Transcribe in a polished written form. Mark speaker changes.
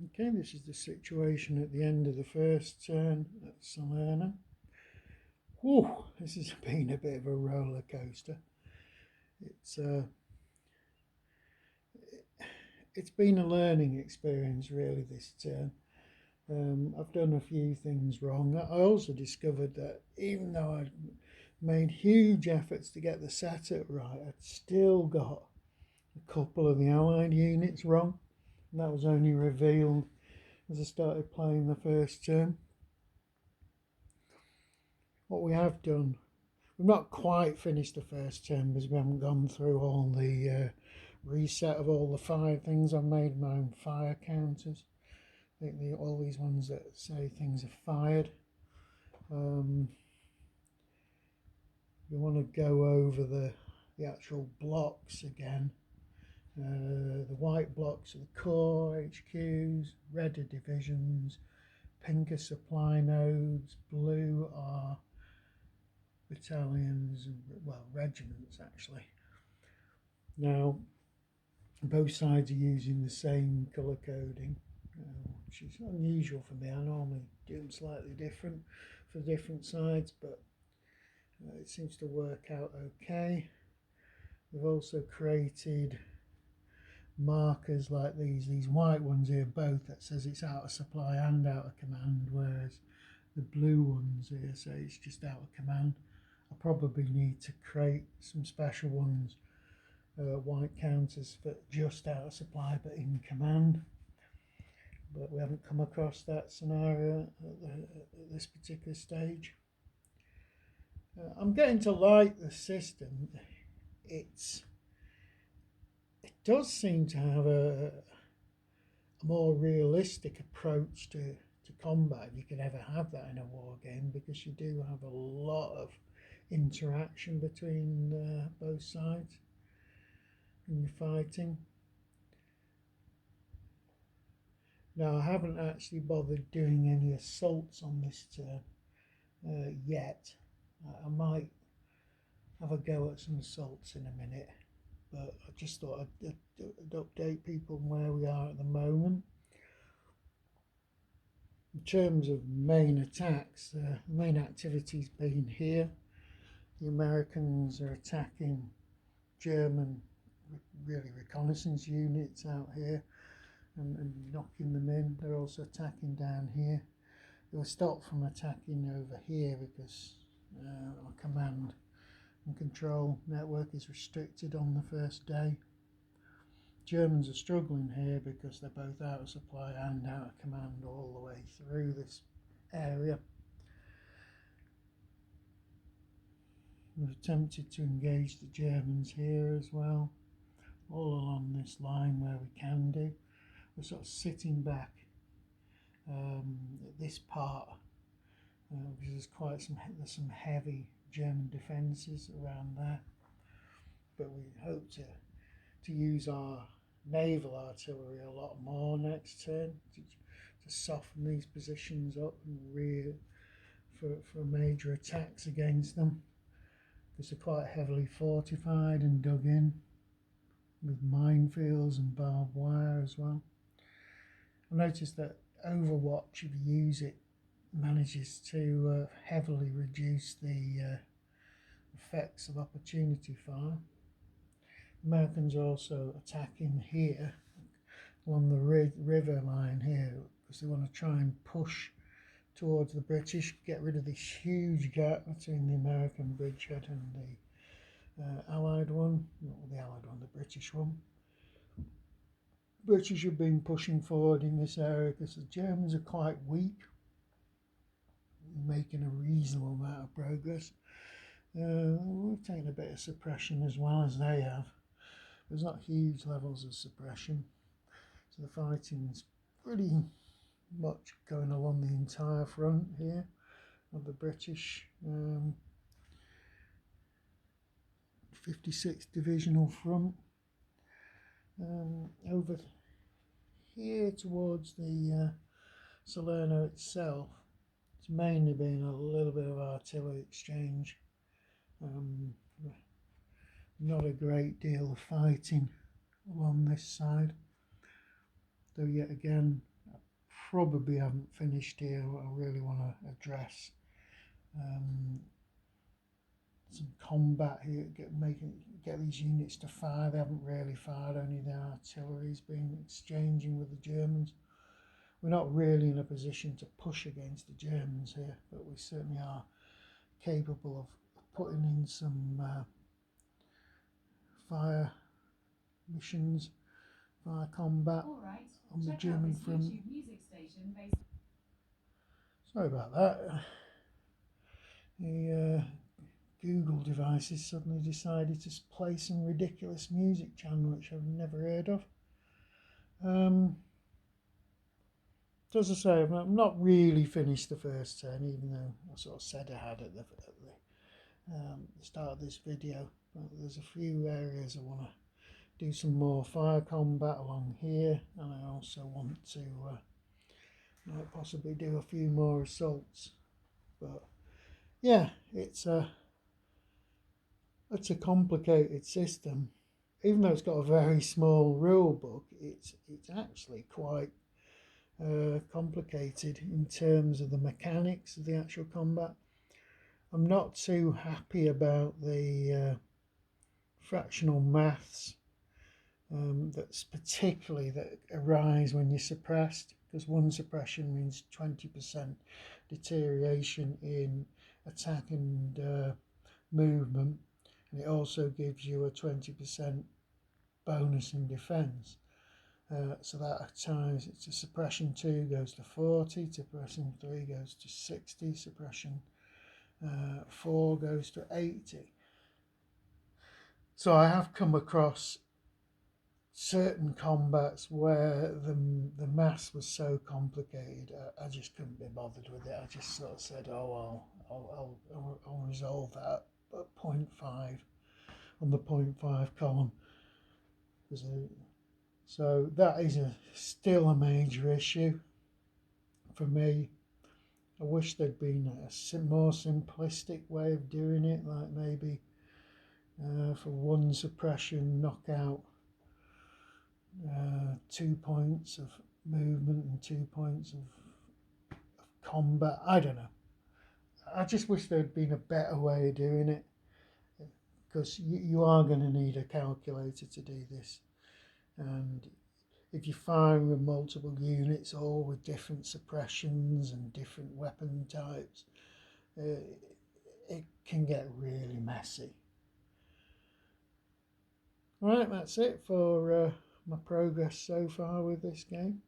Speaker 1: Okay, this is the situation at the end of the first turn at Salerno. Whew, this has been a bit of a roller coaster. It's uh, it's been a learning experience really this turn. I've done a few things wrong. I also discovered that even though I'd made huge efforts to get the setup right, I'd still got a couple of the allied units wrong. And that was only revealed as I started playing the first turn. What we have done, we've not quite finished the first turn because we haven't gone through all the reset of all the fire things. I've made my own fire counters. I think all these ones that say things are fired. We want to go over the actual blocks again. The white blocks are the core HQs, red are divisions, pink are supply nodes, blue are battalions, and well, regiments actually. Now, both sides are using the same colour coding, which is unusual for me. I normally do them slightly different for different sides, but it seems to work out okay. We've also created markers like these white ones here, both that says it's out of supply and out of command, whereas the blue ones here say it's just out of command. I probably need to create some special ones, white counters for just out of supply but in command, but we haven't come across that scenario at this particular stage. I'm getting to like the system. It does seem to have a more realistic approach to combat, if you could ever have that in a war game, because you do have a lot of interaction between both sides when you're fighting. Now, I haven't actually bothered doing any assaults on this turn yet. I might have a go at some assaults in a minute, but I just thought I'd update people on where we are at the moment. In terms of main attacks, the main activity's been here. The Americans are attacking German really reconnaissance units out here and knocking them in. They're also attacking down here. They were stopped from attacking over here because our command and control network is restricted on the first day. Germans are struggling here because they're both out of supply and out of command all the way through this area. We've attempted to engage the Germans here as well, all along this line where we can do. We're sort of sitting back at this part because there's some heavy German defences around there, but we hope to use our naval artillery a lot more next turn to soften these positions up and rear for major attacks against them, because they're quite heavily fortified and dug in with minefields and barbed wire as well. I noticed that Overwatch, if you use it, manages to heavily reduce the effects of opportunity fire. Americans are also attacking here along the river line here because they want to try and push towards the British, get rid of this huge gap between the American bridgehead and the Allied one, not the Allied one, the British one. British have been pushing forward in this area because the Germans are quite weak, making a reasonable amount of progress. We've taken a bit of suppression as well as they have. There's not huge levels of suppression, so the fighting's pretty much going along the entire front here of the British 56th Divisional Front. Over here towards the Salerno itself, it's mainly been a little bit of artillery exchange. Not a great deal of fighting along this side, though yet again probably haven't finished here, I really want to address some combat here, get these units to fire. They haven't really fired, only the artillery's been exchanging with the Germans. We're not really in a position to push against the Germans here, but we certainly are capable of putting in some fire missions, fire combat on the German front. Sorry about that. The Google devices suddenly decided to play some ridiculous music channel which I've never heard of. As I say, I've not really finished the first 10, even though I sort of said I had at the start of this video. But there's a few areas I want to do some more fire combat along here, and I also want to possibly do a few more assaults. But yeah, it's a complicated system. Even though it's got a very small rule book, it's actually quite complicated in terms of the mechanics of the actual combat. I'm not too happy about the fractional maths that's particularly that arise when you're suppressed, because one suppression means 20% deterioration in attack and movement, and it also gives you a 20% bonus in defense. So that at times it's a suppression 2 goes to 40, suppression 3 goes to 60, suppression 4 goes to 80. So I have come across certain combats where the maths was so complicated, I just couldn't be bothered with it. I just sort of said, oh, I'll resolve that at 0.5 on the 0.5 column. So that is still a major issue for me. I wish there'd been a more simplistic way of doing it, like maybe for one suppression, knock out 2 points of movement and 2 points of combat. I don't know. I just wish there'd been a better way of doing it, because you are going to need a calculator to do this. And if you're firing with multiple units, all with different suppressions and different weapon types, it can get really messy. Right, that's it for my progress so far with this game.